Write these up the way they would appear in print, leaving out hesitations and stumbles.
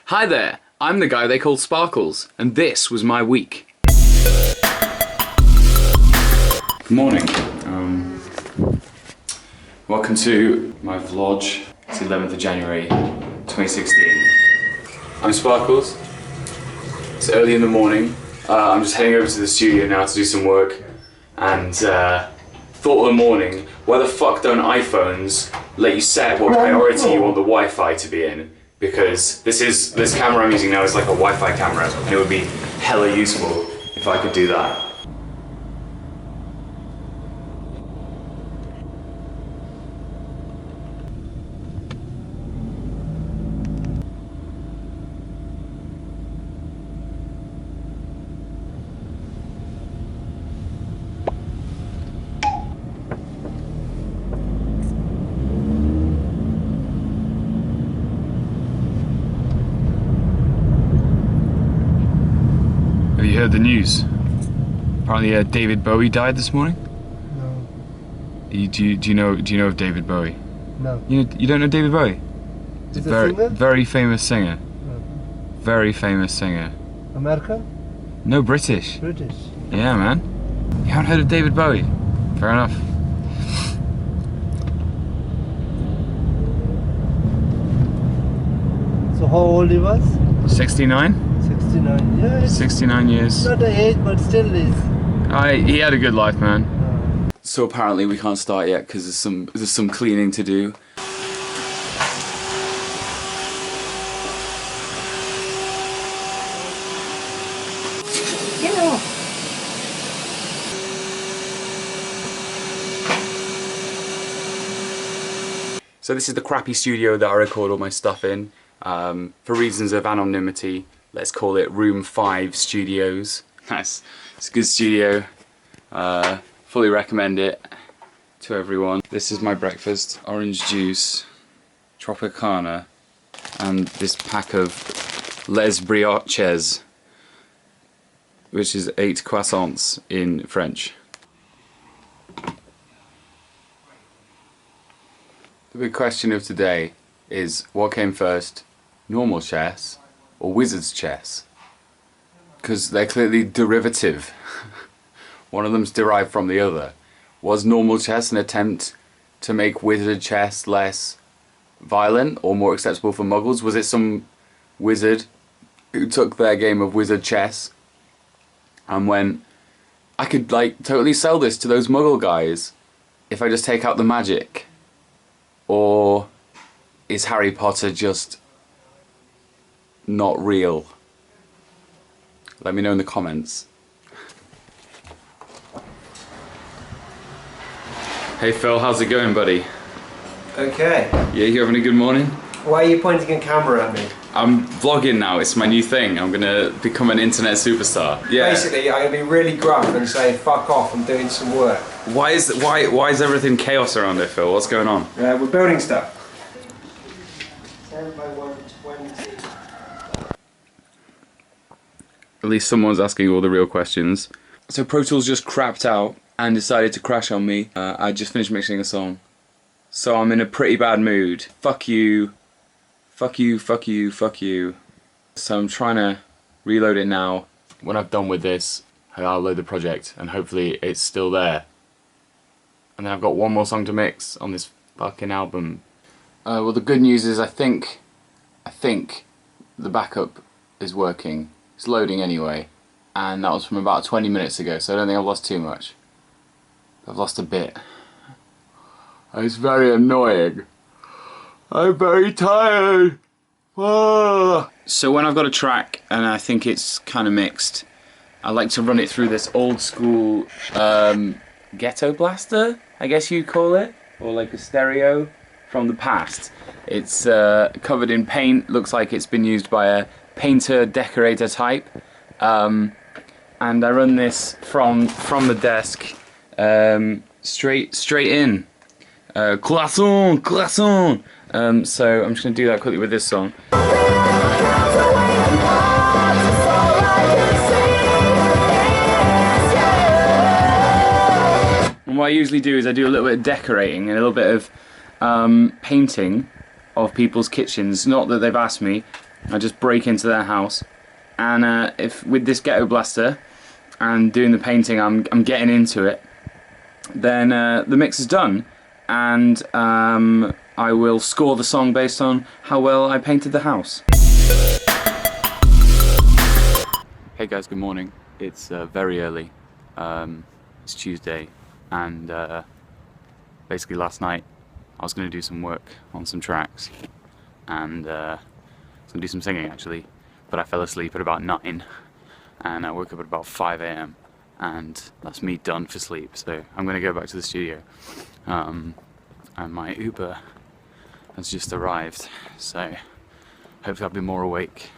Hi there, I'm the guy they call Sparkles, and this was my week. Good morning. Welcome to my vlog. It's 11th of January 2016. I'm Sparkles. It's early in the morning. I'm just heading over to the studio now to do some work. And thought of the morning, why the fuck don't iPhones let you set what priority you want the Wi-Fi to be in? Because this camera I'm using now is like a Wi-Fi camera, and it would be hella useful if I could do that. Have you heard the news? Apparently David Bowie died this morning? No. Do you know of David Bowie? No. You don't know David Bowie? Is he a singer? Very famous singer. No. Very famous singer. American? No, British. British? Yeah, man. You haven't heard of David Bowie? Fair enough. So how old he was? 69? 69. Yeah, it's 69 years. not an age, but still is. He had a good life, man. So apparently we can't start yet because there's some cleaning to do. Get off. So this is the crappy studio that I record all my stuff in. For reasons of anonymity, let's call it Room 5 Studios. Nice. It's a good studio. Fully recommend it to everyone. This is my breakfast. Orange juice, Tropicana, and this pack of Les Brioches, which is 8 croissants in French. The big question of today is, what came first, normal chess or wizard's chess? Because they're clearly derivative. One of them's derived from the other. Was normal chess an attempt to make wizard chess less violent or more acceptable for muggles? Was it some wizard who took their game of wizard chess and went, I could like totally sell this to those muggle guys if I just take out the magic? Or is Harry Potter just not real? Let me know in the comments. Hey Phil, how's it going, buddy? Okay. Yeah, you having a good morning? Why are you pointing a camera at me? I'm vlogging now, it's my new thing. I'm gonna become an internet superstar. Yeah. Basically, I'm gonna be really gruff and say, fuck off, I'm doing some work. Why is everything chaos around here, Phil? What's going on? We're building stuff. 10 by 120. At least someone's asking all the real questions. So Pro Tools just crapped out and decided to crash on me. I just finished mixing a song. So I'm in a pretty bad mood. Fuck you. Fuck you, fuck you, fuck you. So I'm trying to reload it now. When I've done with this, I'll load the project and hopefully it's still there. And then I've got one more song to mix on this fucking album. Well, the good news is I think the backup is working. It's loading anyway. And that was from about 20 minutes ago, so I don't think I've lost too much. I've lost a bit. It's very annoying. I'm very tired. Ah. So when I've got a track and I think it's kind of mixed, I like to run it through this old school ghetto blaster, I guess you'd call it, or like a stereo from the past. It's covered in paint, looks like it's been used by a painter decorator type, and I run this from the desk straight in. Croissant, croissant. So I'm just going to do that quickly with this song. And what I usually do is I do a little bit of decorating and a little bit of painting of people's kitchens. Not that they've asked me, I just break into their house, and if with this ghetto blaster and doing the painting, I'm getting into it, then the mix is done, and I will score the song based on how well I painted the house. Hey guys, good morning. It's very early. It's Tuesday, and basically last night I was going to do some work on some tracks, and I was going to do some singing actually, but I fell asleep at about 9, and I woke up at about 5 AM, and that's me done for sleep. So I'm going to go back to the studio, and my Uber has just arrived, so hopefully I'll be more awake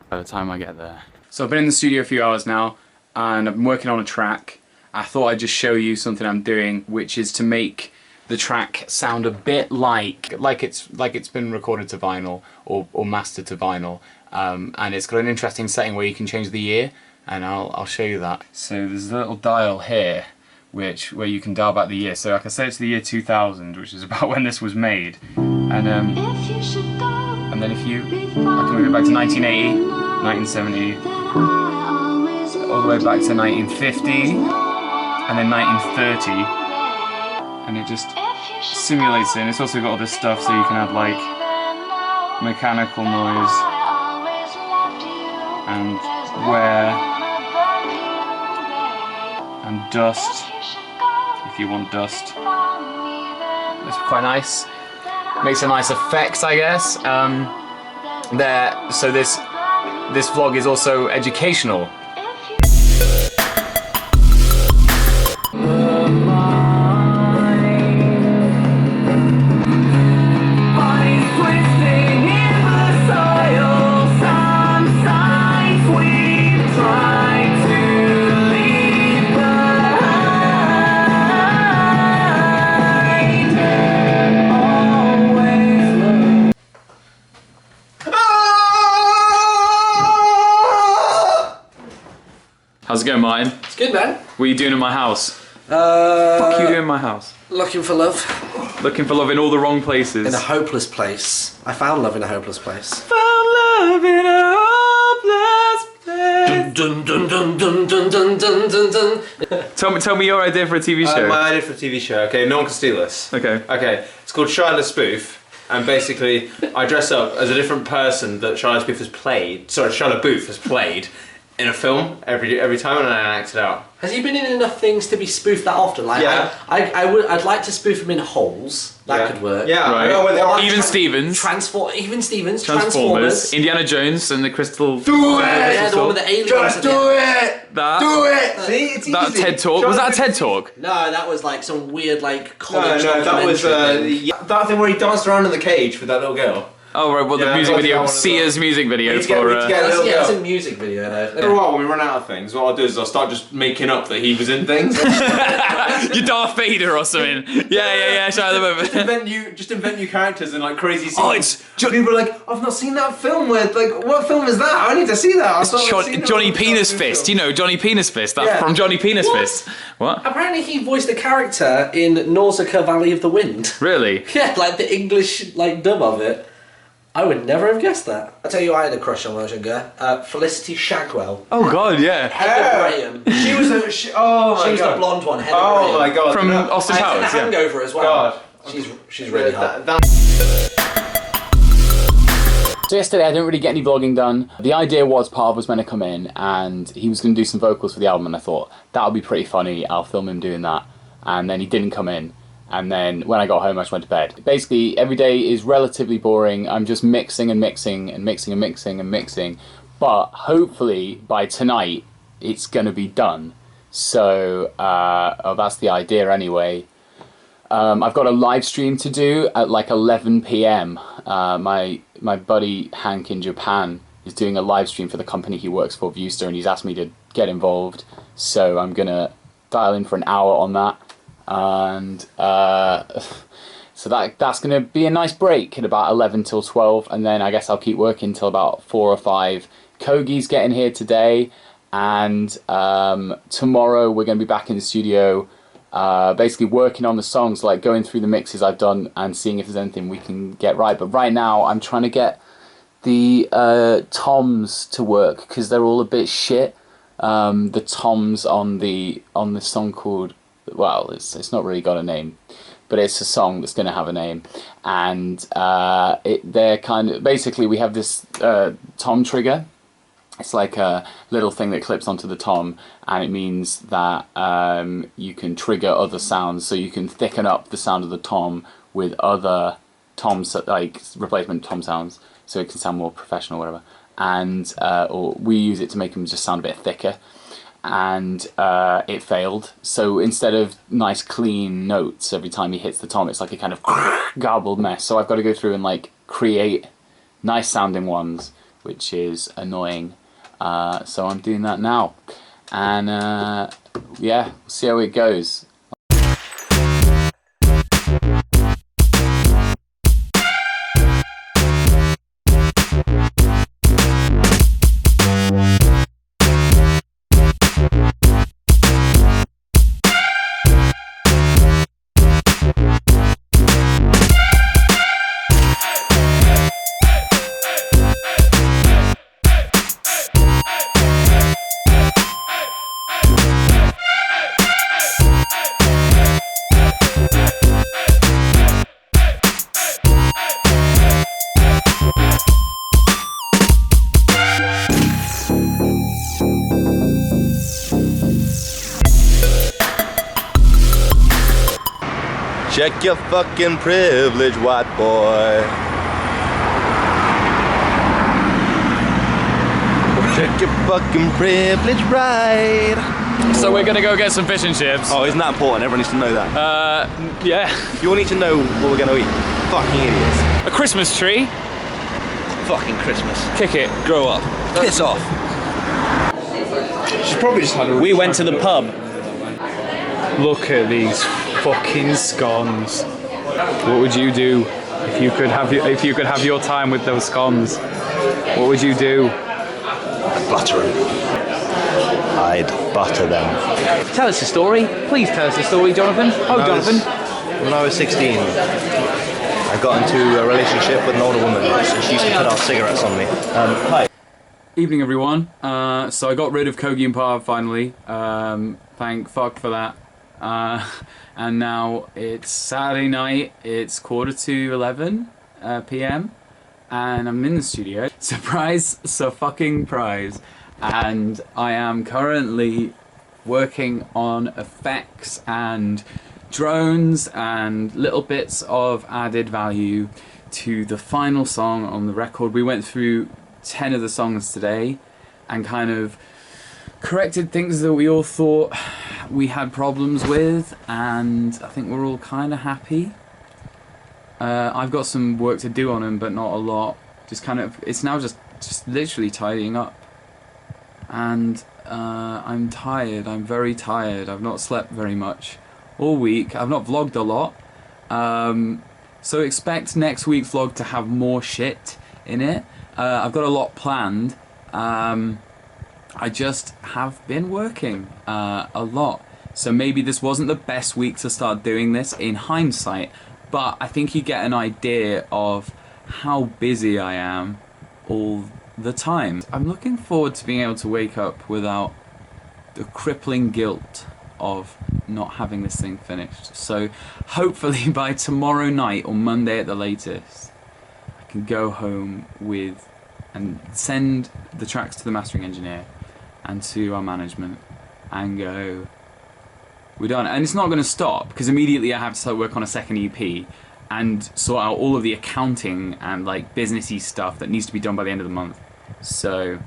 by the time I get there. So I've been in the studio a few hours now, and I've been working on a track. I thought I'd just show you something I'm doing, which is to make the track sound a bit like it's been recorded to vinyl or mastered to vinyl, and it's got an interesting setting where you can change the year, and I'll show you that. So there's a little dial here where you can dial back the year. So I can set it to the year 2000, which is about when this was made, and then if you, I can move it back to 1980, 1970, all the way back to 1950. And then 1930, and it just simulates it, and it's also got all this stuff so you can have like mechanical noise and wear and dust if you want dust. It's quite nice, makes a nice effect, I guess. So this vlog is also educational. How's it going, Martin? It's good, man. What are you doing in my house? Fuck you doing in my house? Looking for love. Looking for love in all the wrong places. In a hopeless place. I found love in a hopeless place. Found love in a hopeless place. Dun dun dun dun dun dun dun dun dun. Tell me your idea for a TV show. My idea for a TV show. Okay, no one can steal this. Okay. Okay, it's called Shia LaSpoof, and basically I dress up as a different person that Shia LaBeouf has played. Sorry, Shia LaBeouf has played in a film every time, and I act it out. Has he been in enough things to be spoofed that often? Like, Yeah. I'd like to spoof him in Holes. That could work. Yeah, Right. I know where they are. Even Stevens. Even Stevens. Transformers. Indiana Jones and the Crystal. Do it! Yeah, the one with the aliens. Just do it! That. Do it! See, it's That easy. TED Talk. Was that a TED Talk? No, that was like some weird like No, college. that was documentary thing. that thing where he danced around in the cage with that little girl. Oh right, well the Yeah, music that was video, that one as well. Sia's music video We need to for. get- we need to get- Yeah, it's go. a music video though. For a while, when we run out of things, what I'll do is I'll start just making up that he was in things. You're Darth Vader or something. Yeah, Shia LaBeouf. Just invent new characters and like crazy scenes. Oh, it's people are like, I've not seen that film. Like, what film is that? I need to see that. I've not seen Johnny that. Penis Fist. You know Johnny Penis Fist. That's Yeah. from Johnny Penis What? Fist. What? Apparently he voiced a character in Nausicaa Valley of the Wind. Really? Yeah, like the English like dub of it. I would never have guessed that. I'll tell you, I had a crush on when I was younger. Felicity Shagwell. Oh God, yeah. Heather Graham. She was a. Oh my She was god. the blonde one, Heather Oh Graham. my god. From No, Austin And Powers. The Yeah. Hangover as well. God. She's really hot. So yesterday I didn't really get any vlogging done. The idea was Parv was meant to come in and he was going to do some vocals for the album, and I thought that would be pretty funny, I'll film him doing that. And then he didn't come in, and then when I got home I just went to bed. Basically every day is relatively boring. I'm just mixing and mixing and mixing and mixing and mixing, but hopefully by tonight it's going to be done. So that's the idea anyway. I've got a live stream to do at like 11 PM. My buddy Hank in Japan is doing a live stream for the company he works for, Viewster, and he's asked me to get involved. So I'm gonna dial in for an hour on that, and so that's gonna be a nice break at about 11 till 12, and then I guess I'll keep working till about 4 or 5. Kogi's getting here today, and tomorrow we're gonna be back in the studio. Basically working on the songs, like going through the mixes I've done and seeing if there's anything we can get right. But right now I'm trying to get the toms to work because they're all a bit shit. The toms on the song called, well, it's not really got a name, but it's a song that's going to have a name, and they're kind of, basically we have this tom trigger. It's like a little thing that clips onto the tom, and it means that you can trigger other sounds, so you can thicken up the sound of the tom with other toms, like replacement tom sounds, so it can sound more professional or whatever. And or we use it to make them just sound a bit thicker, and it failed. So instead of nice clean notes every time he hits the tom, it's like a kind of garbled mess. So I've got to go through and like create nice sounding ones, which is annoying. So I'm doing that now, and yeah, we'll see how it goes. Check your fucking privilege, white boy. Check your fucking privilege, right. So we're gonna go get some fish and chips. Oh, isn't that important? Everyone needs to know that. Yeah. You all need to know what we're gonna eat. Fucking idiots. A Christmas tree. Fucking Christmas. Kick it. Grow up. Piss off. She's probably just had a... We went to the pub. Look at these fucking scones. What would you do if you could have your time with those scones? What would you do? Butter them. I'd butter them. Tell us the story. Please tell us the story, Jonathan. Jonathan. When I was 16, I got into a relationship with an older woman. She used to put out cigarettes on me. Hi. Evening, everyone. So I got rid of Kogi and Parv finally. Thank fuck for that. And now it's Saturday night. It's 11:45 p.m. and I'm in the studio. Surprise, fucking prize. And I am currently working on effects and drones and little bits of added value to the final song on the record. We went through 10 of the songs today and kind of corrected things that we all thought we had problems with, and I think we're all kind of happy. I've got some work to do on them, but not a lot. Just kind of, it's now just literally tidying up. And I'm tired, I'm very tired. I've not slept very much all week. I've not vlogged a lot. So expect next week's vlog to have more shit in it. I've got a lot planned. I just have been working a lot. So maybe this wasn't the best week to start doing this in hindsight, but I think you get an idea of how busy I am all the time. I'm looking forward to being able to wake up without the crippling guilt of not having this thing finished. So hopefully by tomorrow night or Monday at the latest, I can go home with and send the tracks to the mastering engineer and to our management and go, we're done. And it's not going to stop, because immediately I have to start work on a second EP and sort out all of the accounting and like businessy stuff that needs to be done by the end of the month. So